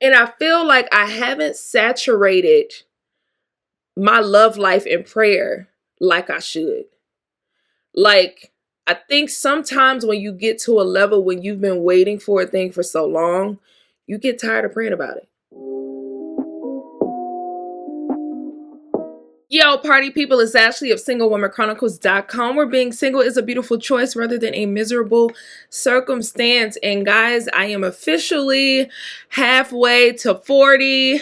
And I feel like I haven't saturated my love life in prayer like I should. Like, I think sometimes when you get to a level when you've been waiting for a thing for so long, you get tired of praying about it. Yo, party people, it's Ashley of SingleWomanChronicles.com, where being single is a beautiful choice rather than a miserable circumstance. And guys, I am officially halfway to 40.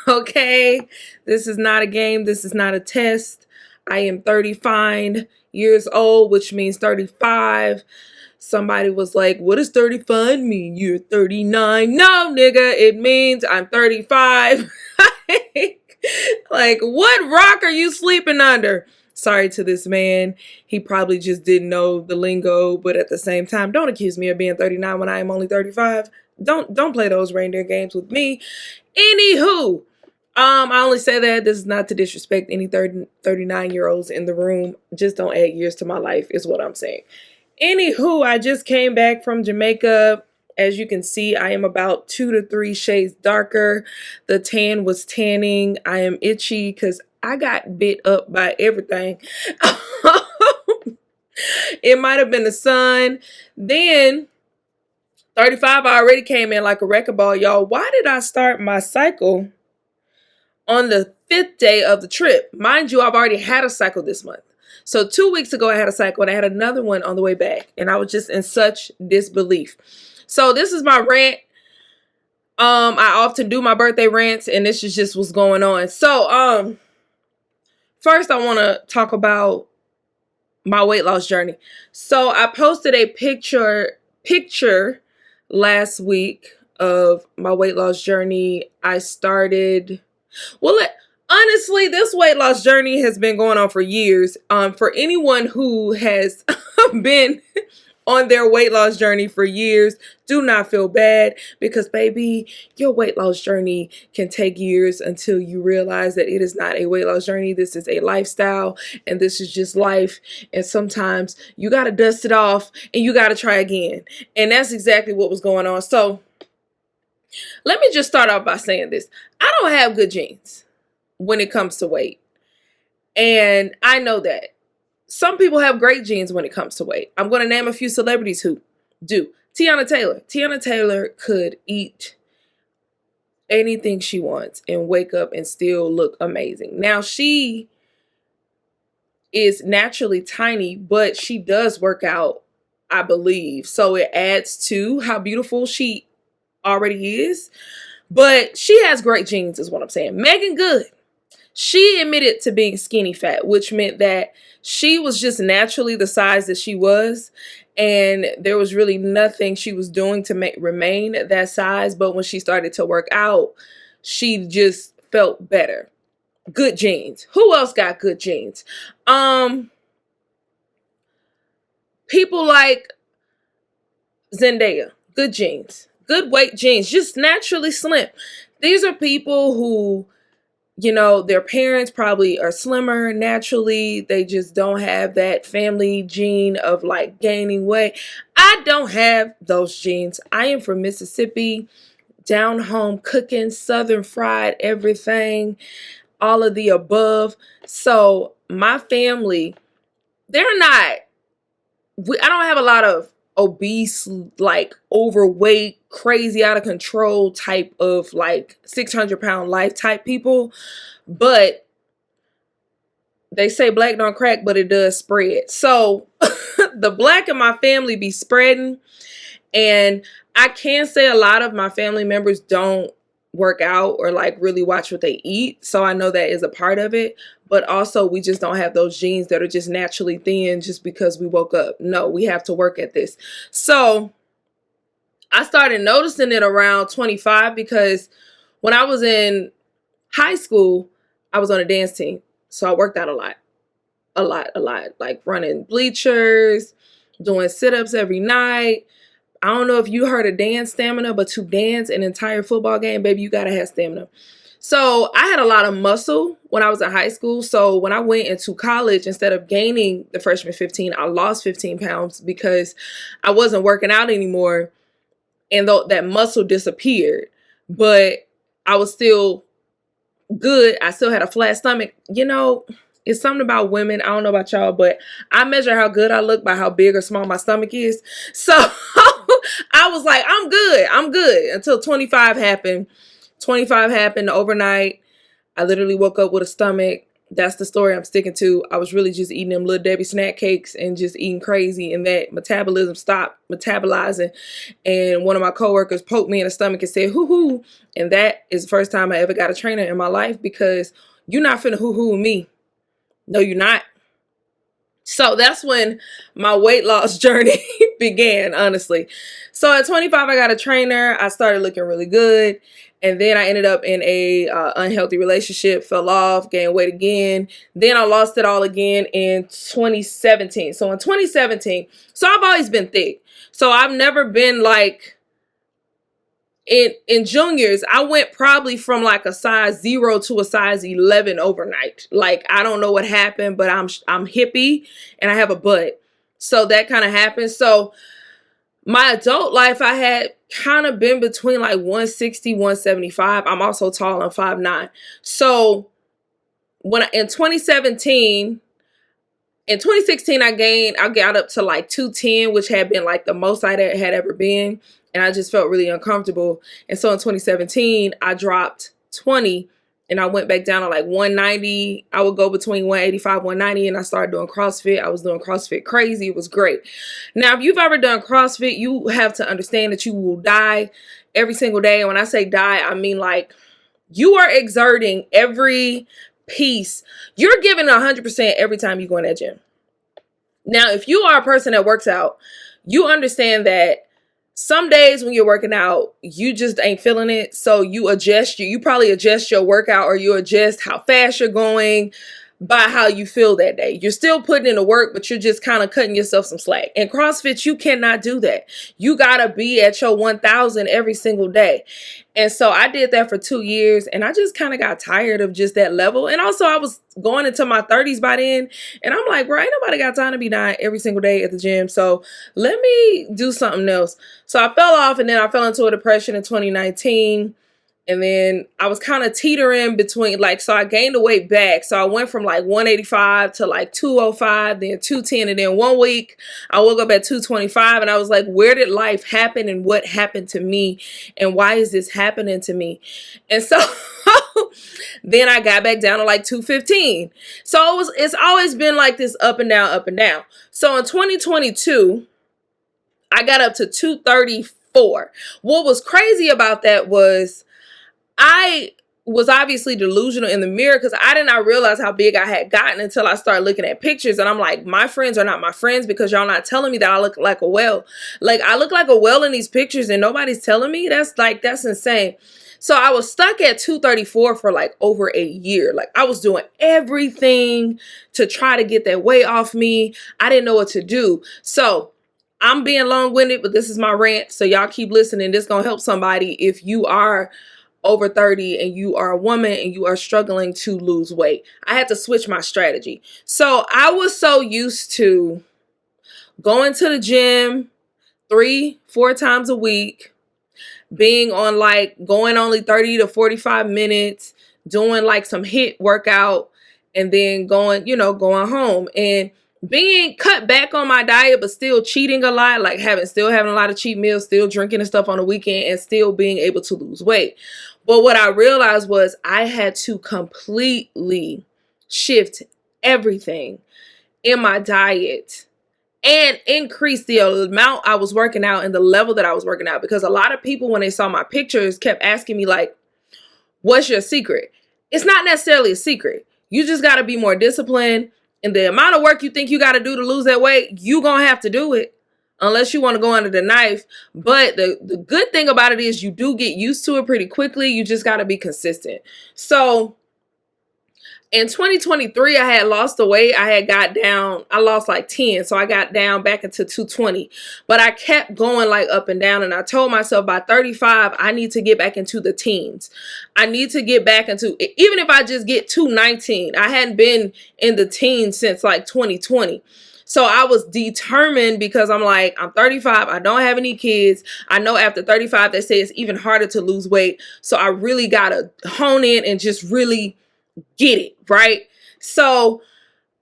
Okay, this is not a game. This is not a test. I am 35 years old, which means 35. Somebody was like, what does 35 mean? You're 39. No, nigga, it means I'm 35. Like, what rock are you sleeping under? Sorry to this man. He probably just didn't know the lingo, but at the same time, don't accuse me of being 39 when I am only 35. Don't play those reindeer games with me. Anywho, I only say that this is not to disrespect any 39-year-olds in the room. Just don't add years to my life is what I'm saying. Anywho, I just came back from Jamaica. As you can see, I am about 2 to 3 shades darker. The tan was tanning. I am itchy because I got bit up by everything. It might have been the sun. Then 35 already came in like a wrecking ball, y'all. Why did I start my cycle on the 5th day of the trip? Mind you, I've already had a cycle this month. So 2 weeks ago, I had a cycle and I had another one on the way back. And I was just in such disbelief. So this is my rant. I often do my birthday rants, and this is just what's going on. So first I want to talk about my weight loss journey. So I posted a picture last week of my weight loss journey. I started, honestly, this weight loss journey has been going on for years. For anyone who has been on their weight loss journey for years, do not feel bad, because baby, your weight loss journey can take years until you realize that it is not a weight loss journey. This is a lifestyle, and this is just life. And sometimes you got to dust it off and you got to try again. And that's exactly what was going on. So let me just start off by saying this. I don't have good genes when it comes to weight. And I know that. Some people have great genes when it comes to weight. I'm going to name a few celebrities who do. Tiana Taylor. Tiana Taylor could eat anything she wants and wake up and still look amazing. Now, she is naturally tiny, but she does work out, I believe. So it adds to how beautiful she already is. But she has great genes is what I'm saying. Megan Good. She admitted to being skinny fat, which meant that she was just naturally the size that she was. And there was really nothing she was doing to remain that size. But when she started to work out, she just felt better. Good genes. Who else got good genes? People like Zendaya. Good genes. Good weight genes. Just naturally slim. These are people who, you know, their parents probably are slimmer naturally. They just don't have that family gene of like gaining weight. I don't have those genes. I am from Mississippi, down home cooking, southern fried everything, all of the above. So my family, they're not, I don't have a lot of obese, like overweight, crazy out of control type of like 600-pound life type people. But they say black don't crack, but it does spread. So the black in my family be spreading. And I can say a lot of my family members don't work out or like really watch what they eat. So I know that is a part of it. But also we just don't have those genes that are just naturally thin just because we woke up. No, we have to work at this. So I started noticing it around 25 because when I was in high school, I was on a dance team. So I worked out a lot, like running bleachers, doing sit-ups every night. I don't know if you heard of dance stamina, but to dance an entire football game, baby, you got to have stamina. So I had a lot of muscle when I was in high school. So when I went into college, instead of gaining the freshman 15, I lost 15 pounds because I wasn't working out anymore. And that muscle disappeared. But I was still good. I still had a flat stomach. You know, it's something about women. I don't know about y'all, but I measure how good I look by how big or small my stomach is. So I was like, I'm good. I'm good until 25 happened. 25 happened overnight. I literally woke up with a stomach. That's the story I'm sticking to. I was really just eating them Little Debbie snack cakes and just eating crazy, and that metabolism stopped metabolizing. And one of my coworkers poked me in the stomach and said, hoo hoo. And that is the first time I ever got a trainer in my life, because you're not finna hoo hoo with me. No, you're not. So that's when my weight loss journey began, honestly. So at 25, I got a trainer. I started looking really good. And then I ended up in a unhealthy relationship, fell off, gained weight again. Then I lost it all again in 2017. So in 2017, so I've always been thick. So I've never been like, in juniors, I went probably from like a size 0 to a size 11 overnight. Like, I don't know what happened, but I'm hippie and I have a butt. So that kind of happened. So my adult life, I had kind of been between like 160, 175. I'm also tall. I'm 5'9". So in 2016, I got up to like 210, which had been like the most I had ever been. And I just felt really uncomfortable. And so in 2017, I dropped 20 and I went back down to like 190. I would go between 185, 190, and I started doing CrossFit. I was doing CrossFit crazy. It was great. Now, if you've ever done CrossFit, you have to understand that you will die every single day. And when I say die, I mean like you are exerting every piece. You're giving 100% every time you go in that gym. Now, if you are a person that works out, you understand that some days when you're working out, you just ain't feeling it. So you probably adjust your workout, or you adjust how fast you're going by how you feel that day. You're still putting in the work, but you're just kind of cutting yourself some slack. In CrossFit, you cannot do that. You got to be at your 1,000 every single day. And so I did that for 2 years, and I just kind of got tired of just that level. And also I was going into my 30s by then, and I'm like, bro, ain't nobody got time to be dying every single day at the gym. So let me do something else. So I fell off, and then I fell into a depression in 2019. And then I was kind of teetering between, like, so I gained the weight back. So I went from like 185 to like 205, then 210. And then 1 week I woke up at 225, and I was like, where did life happen, and what happened to me, and why is this happening to me? And so then I got back down to like 215. So it's always been like this up and down, up and down. So in 2022, I got up to 234. What was crazy about that was I was obviously delusional in the mirror, because I did not realize how big I had gotten until I started looking at pictures. And I'm like, my friends are not my friends, because y'all not telling me that I look like a whale. Like, I look like a whale in these pictures and nobody's telling me. That's insane. So I was stuck at 234 for like over a year. Like, I was doing everything to try to get that weight off me. I didn't know what to do. So I'm being long-winded, but this is my rant. So y'all keep listening. This is going to help somebody if you are over 30 and you are a woman and you are struggling to lose weight. I had to switch my strategy. So I was so used to going to the gym 3-4 times a week, being on like going only 30 to 45 minutes, doing like some HIIT workout, and then going home, and being cut back on my diet, but still cheating a lot, like still having a lot of cheat meals, still drinking and stuff on the weekend, and still being able to lose weight. But what I realized was I had to completely shift everything in my diet and increase the amount I was working out and the level that I was working out. Because a lot of people, when they saw my pictures, kept asking me like, what's your secret? It's not necessarily a secret. You just got to be more disciplined. And the amount of work you think you got to do to lose that weight, you going to have to do it. Unless you want to go under the knife. But the good thing about it is you do get used to it pretty quickly. You just got to be consistent. So in 2023, I had lost the weight. I lost like 10. So I got down back into 220. But I kept going like up and down. And I told myself by 35, I need to get back into the teens. I need to get back into, even if I just get 219. I hadn't been in the teens since like 2020. So I was determined because I'm like, I'm 35. I don't have any kids. I know after 35, they say it's even harder to lose weight. So I really got to hone in and just really get it, right? So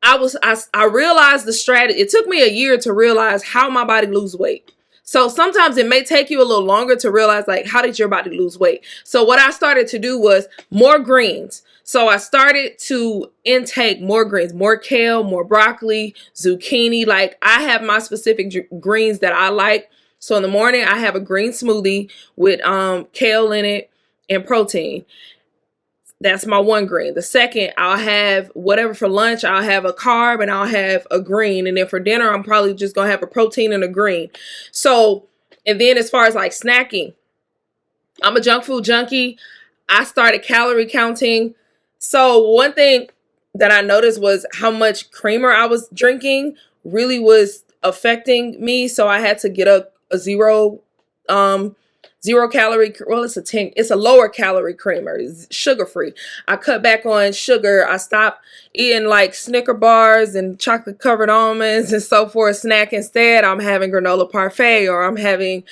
I realized the strategy. It took me a year to realize how my body lose weight. So sometimes it may take you a little longer to realize, like, how did your body lose weight? So what I started to do was more greens. So I started to intake more greens, more kale, more broccoli, zucchini. Like, I have my specific greens that I like. So in the morning, I have a green smoothie with kale in it and protein. That's my one green. The second, I'll have whatever for lunch. I'll have a carb and I'll have a green. And then for dinner, I'm probably just going to have a protein and a green. So, and then as far as like snacking, I'm a junk food junkie. I started calorie counting. So one thing that I noticed was how much creamer I was drinking really was affecting me. So I had to get a zero calorie, well, it's a lower calorie creamer. It's sugar free. I cut back on sugar. I stopped eating like Snicker bars and chocolate covered almonds and so forth snack. Instead, I'm having granola parfait, or I'm having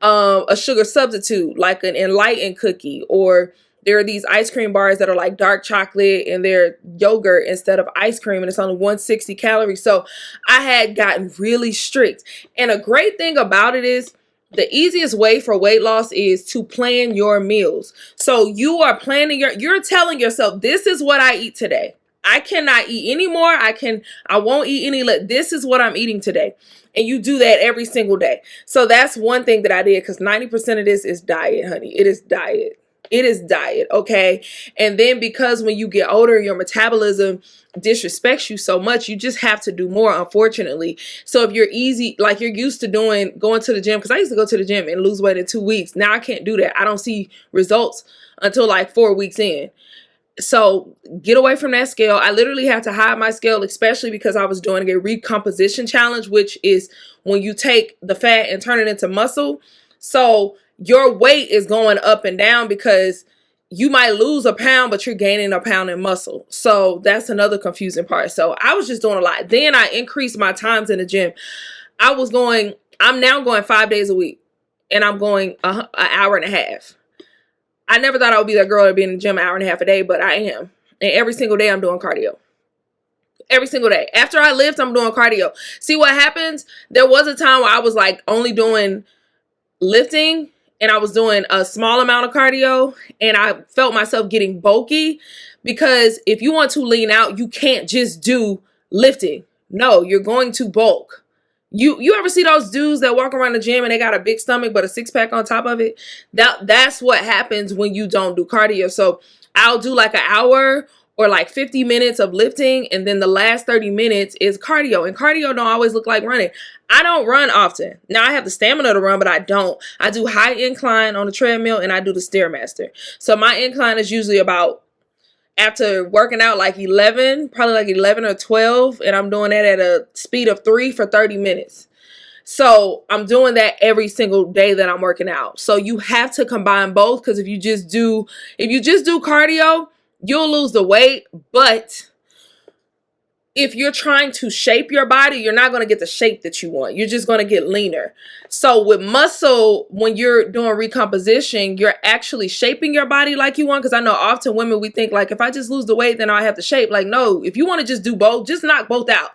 a sugar substitute like an Enlightened cookie, or there are these ice cream bars that are like dark chocolate and they're yogurt instead of ice cream, and it's only 160 calories. So I had gotten really strict. And a great thing about it is, the easiest way for weight loss is to plan your meals. So you are planning you're telling yourself, this is what I eat today. I cannot eat any more. I won't eat any less. This is what I'm eating today. And you do that every single day. So that's one thing that I did, because 90% of this is diet, honey. It is diet. It is diet, okay? And then because when you get older, your metabolism disrespects you so much, you just have to do more, unfortunately. So if you're used to going to the gym, because I used to go to the gym and lose weight in 2 weeks. Now I can't do that. I don't see results until like 4 weeks in. So get away from that scale. I literally had to hide my scale, especially because I was doing a recomposition challenge, which is when you take the fat and turn it into muscle. So your weight is going up and down because you might lose a pound, but you're gaining a pound in muscle. So that's another confusing part. So I was just doing a lot. Then I increased my times in the gym. I'm now going 5 days a week, and I'm going an hour and a half. I never thought I would be that girl to be in the gym an hour and a half a day, but I am. And every single day I'm doing cardio. Every single day. After I lift, I'm doing cardio. See what happens? There was a time where I was like only doing lifting, and I was doing a small amount of cardio, and I felt myself getting bulky, because if you want to lean out, you can't just do lifting. No, you're going to bulk. You ever see those dudes that walk around the gym and they got a big stomach but a six-pack on top of it? That's what happens when you don't do cardio. So I'll do like an hour or like 50 minutes of lifting, and then the last 30 minutes is cardio. And cardio don't always look like running. I don't run often. Now I have the stamina to run, but I don't. I do high incline on the treadmill, and I do the Stairmaster. So my incline is usually about, after working out, like 11, probably like 11 or 12, and I'm doing that at a speed of 3 for 30 minutes. So I'm doing that every single day that I'm working out. So you have to combine both, because if you just do cardio, you'll lose the weight. But if you're trying to shape your body, you're not going to get the shape that you want. You're just going to get leaner. So with muscle, when you're doing recomposition, you're actually shaping your body like you want. Because I know often women, we think like, if I just lose the weight, then I have the shape. Like, no, if you want to just do both, just knock both out.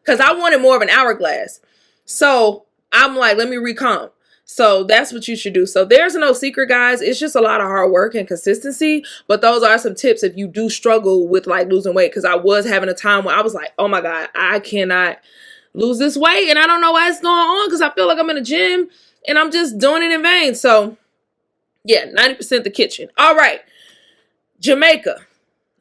Because I wanted more of an hourglass. So I'm like, let me recomp. So that's what you should do. So there's no secret, guys. It's just a lot of hard work and consistency. But those are some tips if you do struggle with like losing weight. Because I was having a time where I was like, oh my God, I cannot lose this weight. And I don't know why it's going on, because I feel like I'm in a gym and I'm just doing it in vain. So yeah, 90% the kitchen. All right. Jamaica.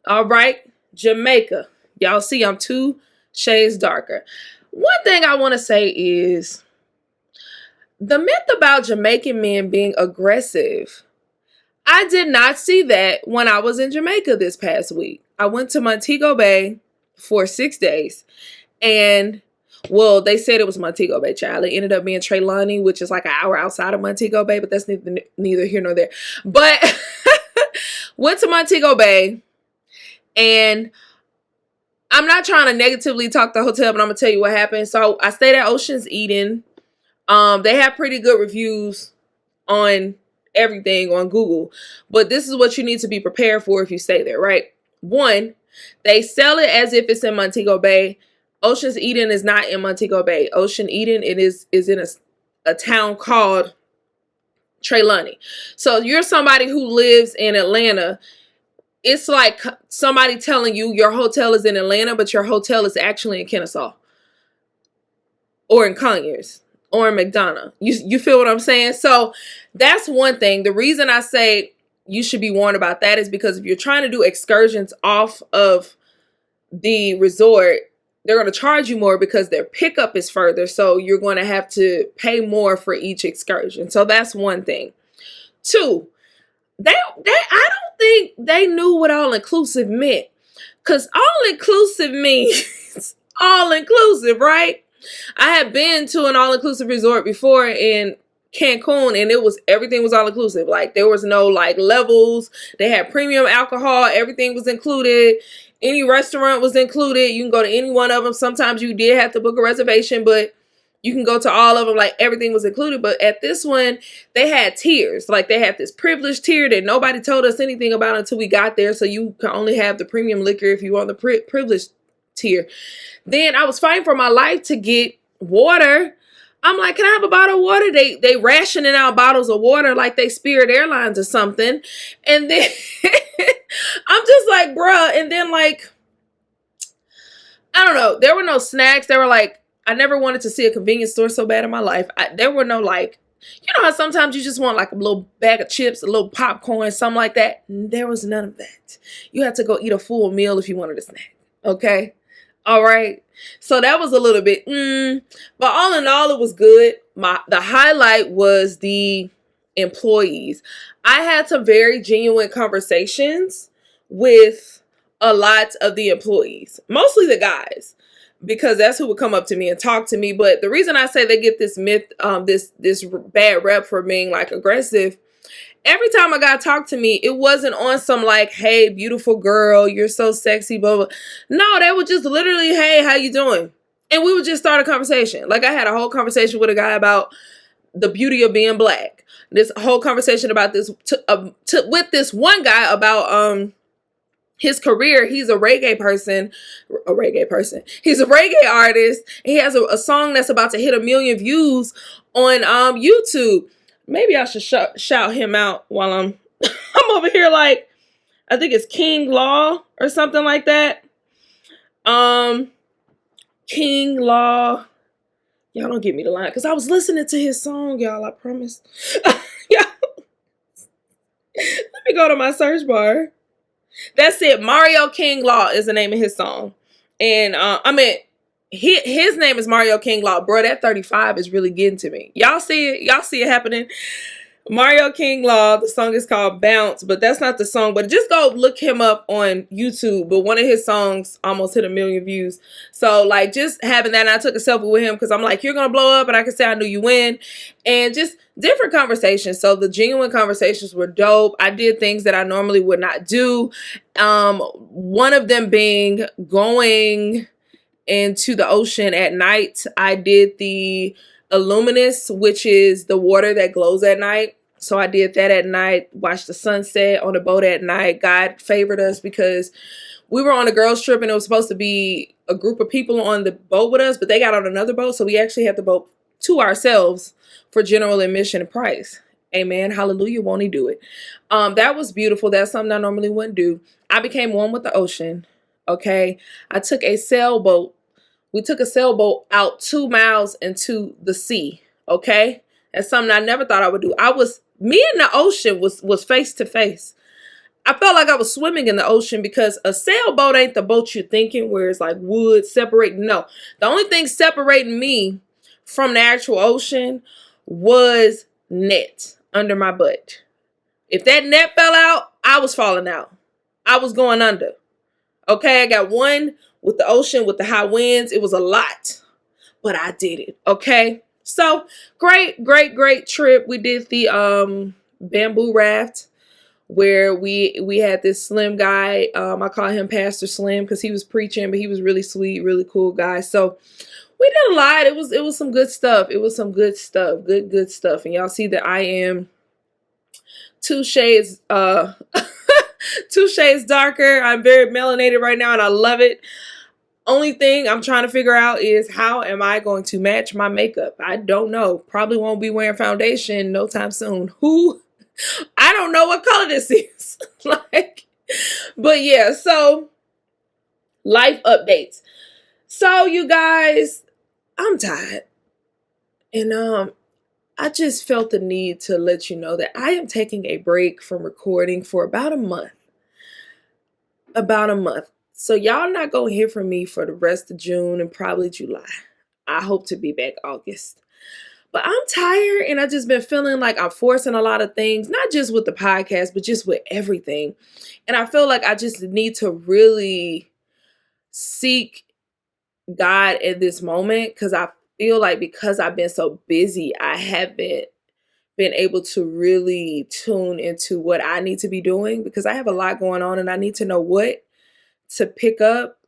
All right. Jamaica. Y'all see I'm 2 shades darker. One thing I want to say is, the myth about Jamaican men being aggressive, I did not see that when I was in Jamaica this past week. I went to Montego Bay for 6 days, and well, they said it was Montego Bay, child. It ended up being Trelawney, which is like an hour outside of Montego Bay, but that's neither here nor there. But went to Montego Bay, and I'm not trying to negatively talk the hotel, but I'm gonna tell you what happened. So I stayed at Ocean's Eden. They have pretty good reviews on everything on Google, but this is what you need to be prepared for if you stay there, right? One, they sell it as if it's in Montego Bay. Ocean's Eden is not in Montego Bay. Ocean Eden, it is in a town called Trelawney. So you're somebody who lives in Atlanta. It's like somebody telling you your hotel is in Atlanta, but your hotel is actually in Kennesaw or in Conyers or in McDonough. You feel what I'm saying? So that's one thing. The reason I say you should be warned about that is because if you're trying to do excursions off of the resort, they're going to charge you more because their pickup is further. So you're going to have to pay more for each excursion. So that's one thing. Two, I don't think they knew what all inclusive meant, because all inclusive means all inclusive, right? I had been to an all inclusive resort before in Cancun, and everything was all inclusive. Like, there was no like levels. They had premium alcohol. Everything was included. Any restaurant was included. You can go to any one of them. Sometimes you did have to book a reservation, but you can go to all of them. Like, everything was included. But at this one, they had tiers. Like, they had this privileged tier that nobody told us anything about until we got there. So you can only have the premium liquor if you want the privileged tier. Then I was fighting for my life to get water. I'm like, can I have a bottle of water? They rationing out bottles of water like they Spirit Airlines or something. And then I'm just like, bruh. And then, like, I don't know. There were no snacks. They were like, I never wanted to see a convenience store so bad in my life. There were no, like, you know how sometimes you just want like a little bag of chips, a little popcorn, something like that? There was none of that. You had to go eat a full meal if you wanted a snack. Okay? All right? So that was a little bit, but all in all, it was good. The highlight was the employees. I had some very genuine conversations with a lot of the employees, mostly the guys, because that's who would come up to me and talk to me. But the reason I say they get this myth, this bad rep for being like aggressive, every time a guy talked to me, it wasn't on some like, hey, beautiful girl, you're so sexy, blah, blah. No, they would just literally, hey, how you doing? And we would just start a conversation. Like, I had a whole conversation with a guy about the beauty of being black. This whole conversation about this with this one guy about his career. He's a reggae person. He's a reggae artist. He has a song that's about to hit 1 million views on YouTube. Maybe I should shout him out while I'm over here. Like, I think it's King Law or something like that. King Law. Y'all don't get me the line, because I was listening to his song, y'all. I promise. Y'all. Let me go to my search bar. That's it. Mario King Law is the name of his song. And his name is Mario King Law. Bro, that 35 is really getting to me. Y'all see it? Y'all see it happening? Mario King Law. The song is called Bounce, but that's not the song. But just go look him up on YouTube. But one of his songs almost hit 1 million views. So, like, just having that, and I took a selfie with him because I'm like, you're going to blow up, and I can say I knew you win. And just different conversations. So the genuine conversations were dope. I did things that I normally would not do. One of them being going into the ocean at night. I did the Illuminous, which is the water that glows at night. So I did that at night, watched the sunset on the boat at night. God favored us because we were on a girls trip and it was supposed to be a group of people on the boat with us, but they got on another boat. So we actually had the boat to ourselves for general admission price. Amen. Hallelujah. Won't he do it? That was beautiful. That's something I normally wouldn't do. I became one with the ocean. Okay. I took a sailboat. We took a sailboat out 2 miles into the sea. Okay. That's something I never thought I would do. Me and the ocean was face to face. I felt like I was swimming in the ocean because a sailboat ain't the boat you're thinking where it's like wood separating. No, the only thing separating me from the actual ocean was net under my butt. If that net fell out, I was falling out. I was going under. Okay, I got one with the ocean, with the high winds. It was a lot, but I did it. Okay, so great trip. We did the bamboo raft. where we had this Slim guy. I call him Pastor Slim because he was preaching, but he was really sweet, really cool guy. So we did a lot. It was some good stuff. It was some good stuff, good stuff. And y'all see that I am 2 shades 2 shades darker. I'm very melanated right now, and I love it. Only thing I'm trying to figure out is how am I going to match my makeup? I don't know. Probably won't be wearing foundation no time soon. I don't know what color this is. But yeah, so life updates. So you guys, I'm tired. And I just felt the need to let you know that I am taking a break from recording for about a month. So y'all not going to hear from me for the rest of June and probably July. I hope to be back August. But I'm tired, and I've just been feeling like I'm forcing a lot of things, not just with the podcast, but just with everything. And I feel like I just need to really seek God in this moment, because I feel like because I've been so busy, I haven't been able to really tune into what I need to be doing, because I have a lot going on and I need to know what to pick up,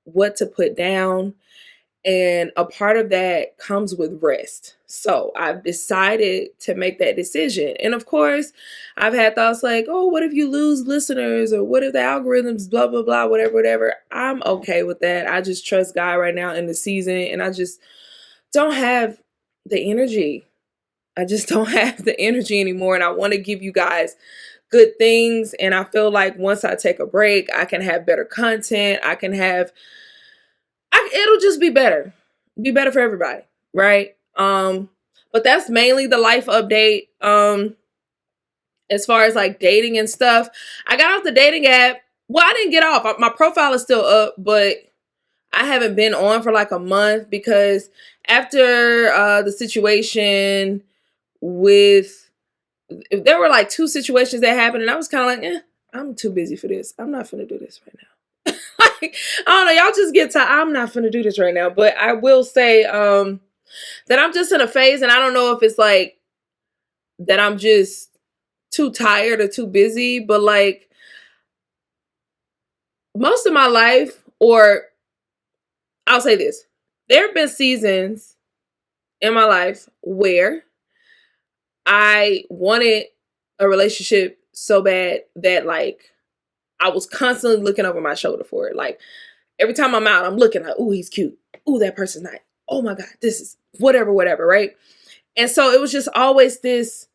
what to put down. And a part of that comes with rest. So I've decided to make that decision. And of course, I've had thoughts like, oh, what if you lose listeners? Or what if the algorithms, blah, blah, blah, whatever. I'm okay with that. I just trust God right now in the season. And I just don't have the energy. I just don't have the energy anymore. And I want to give you guys good things. And I feel like once I take a break, I can have better content. It'll just be better for everybody, right? But that's mainly the life update. As far as like dating and stuff, I got off the dating app. Well, I didn't get off. My profile is still up, but I haven't been on for like a month, because after the situation there were like 2 situations that happened, and I was kind of like, I'm too busy for this. I'm not finna do this right now. I don't know, y'all just get tired. I'm not finna do this right now. But I will say that I'm just in a phase, and I don't know if it's like that I'm just too tired or too busy, but like most of my life, or I'll say this, there have been seasons in my life where I wanted a relationship so bad that like I was constantly looking over my shoulder for it. Like every time I'm out, I'm looking like, ooh, he's cute. Ooh, that person's nice. Oh my God, this is whatever, right? And so it was just always this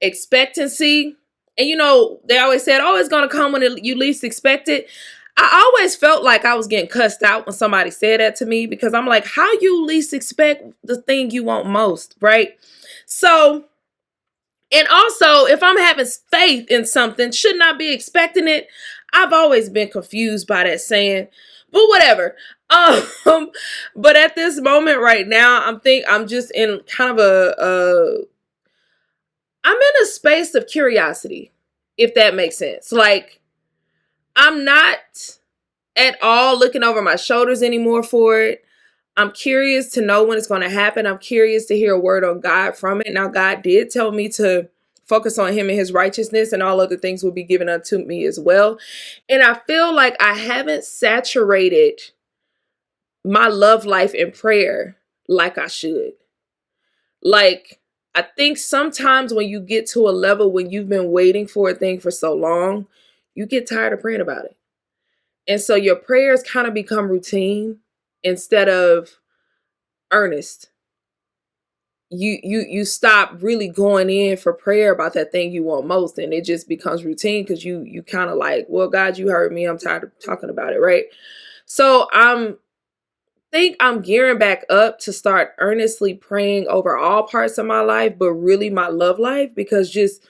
expectancy. And you know, they always said, oh, it's going to come when you least expect it. I always felt like I was getting cussed out when somebody said that to me, because I'm like, how you least expect the thing you want most, right? So, and also, if I'm having faith in something, shouldn't I be expecting it? I've always been confused by that saying, but whatever. But at this moment right now, I'm just in kind of I'm in a space of curiosity, if that makes sense. Like, I'm not at all looking over my shoulders anymore for it. I'm curious to know when it's going to happen. I'm curious to hear a word on God from it. Now, God did tell me to focus on him and his righteousness, and all other things will be given unto me as well. And I feel like I haven't saturated my love life in prayer like I should. Like, I think sometimes when you get to a level when you've been waiting for a thing for so long, you get tired of praying about it. And so your prayers kind of become routine instead of earnest. You stop really going in for prayer about that thing you want most, and it just becomes routine, because you kind of like, well, God, you heard me. I'm tired of talking about it, right? So I'm gearing back up to start earnestly praying over all parts of my life, but really my love life, because just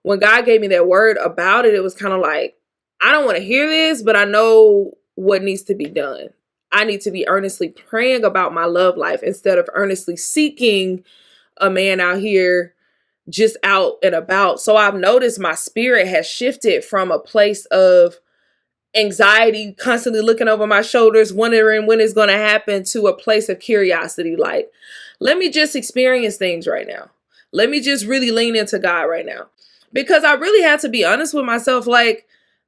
when God gave me that word about it, it was kind of like, I don't want to hear this, but I know what needs to be done. I need to be earnestly praying about my love life instead of earnestly seeking a man out here just out and about. So I've noticed my spirit has shifted from a place of anxiety, constantly looking over my shoulders, wondering when it's going to happen, to a place of curiosity. Like, let me just experience things right now. Let me just really lean into God right now. because I really had to be honest with myself. Like,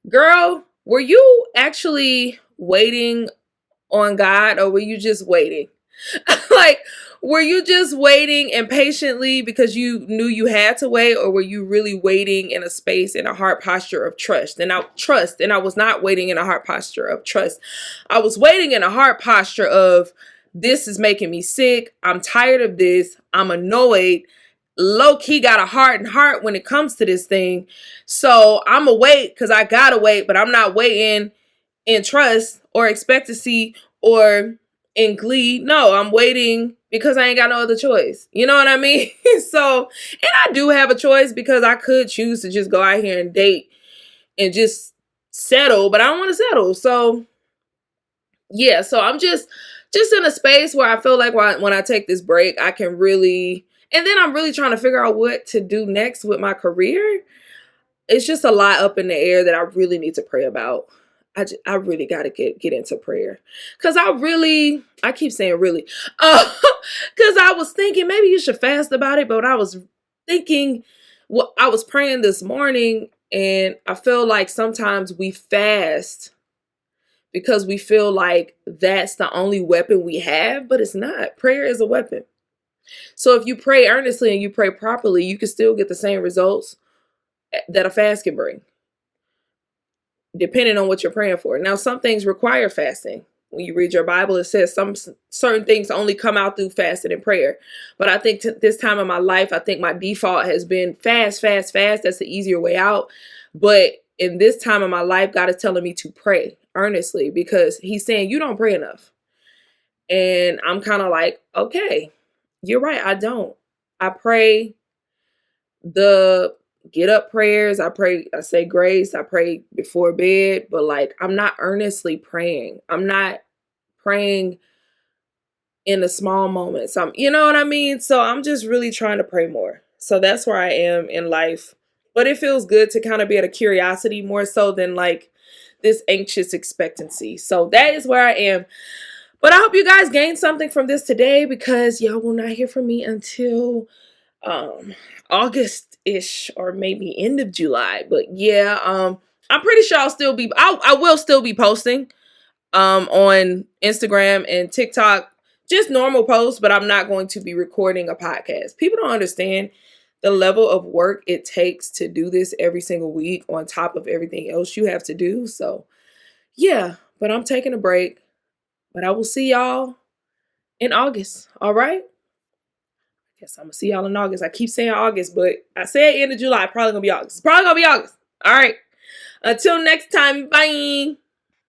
girl, were you actually waiting on God, or were you just waiting? Like, were you just waiting impatiently because you knew you had to wait, or were you really waiting in a space, in a heart posture of trust? And I was not waiting in a heart posture of trust. I was waiting in a heart posture of, this is making me sick. I'm tired of this. I'm annoyed. Low key got a hardened heart when it comes to this thing. So I'm going to wait because I got to wait, but I'm not waiting in trust or expectancy or in glee. No, I'm waiting because I ain't got no other choice. You know what I mean? So, and I do have a choice because I could choose to just go out here and date and just settle, but I don't want to settle. So, yeah, so I'm just in a space where I feel like when I take this break, I can really, and then I'm really trying to figure out what to do next with my career. It's just a lot up in the air that I really need to pray about. I really got to get into prayer, because I keep saying really, because I was thinking maybe you should fast about it, but I was thinking, well, I was praying this morning, and I feel like sometimes we fast because we feel like that's the only weapon we have, but it's not. Prayer is a weapon. So if you pray earnestly and you pray properly, you can still get the same results that a fast can bring, depending on what you're praying for. Now, some things require fasting. When you read your Bible, it says some certain things only come out through fasting and prayer. But I think this time in my life, I think my default has been fast, fast, fast. That's the easier way out. But in this time of my life, God is telling me to pray earnestly, because he's saying you don't pray enough. And I'm kind of like, okay, you're right. I don't. I pray the get up prayers. I pray, I say grace, I pray before bed, but like, I'm not earnestly praying. I'm not praying in the small moments. You know what I mean? So I'm just really trying to pray more. So that's where I am in life. But it feels good to kind of be at a curiosity more so than like this anxious expectancy. So that is where I am. But I hope you guys gained something from this today, because y'all will not hear from me until August-ish, or maybe end of July. But yeah, I'm pretty sure I will still be posting on Instagram and TikTok, just normal posts, but I'm not going to be recording a podcast. People don't understand the level of work it takes to do this every single week on top of everything else you have to do. So yeah, but I'm taking a break, but I will see y'all in August. All right. Guess I'm gonna see y'all in August. I keep saying August, but I said end of July. Probably gonna be August. It's probably gonna be August. All right. Until next time. Bye.